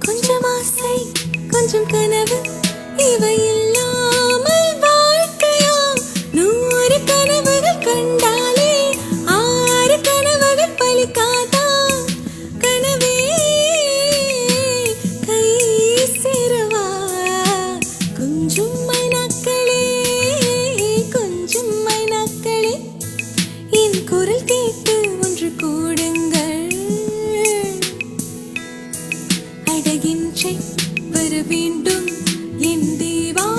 கொஞ்சம் ஆசை கொஞ்சம் கனவு இவை இல்லாமல் வாழ்க்கையா? 100 கனவுகள் கண்டாலே 6 கனவுகள் பலிக்காதா? கனவே கை சேரவா? கொஞ்சம் மைனாக்களே கொஞ்சம் மைனாக்களே என் குரல் கேட்டு ஒன்று கூடுங்கள். அழகின்றே வர வேண்டும் என் தேவா.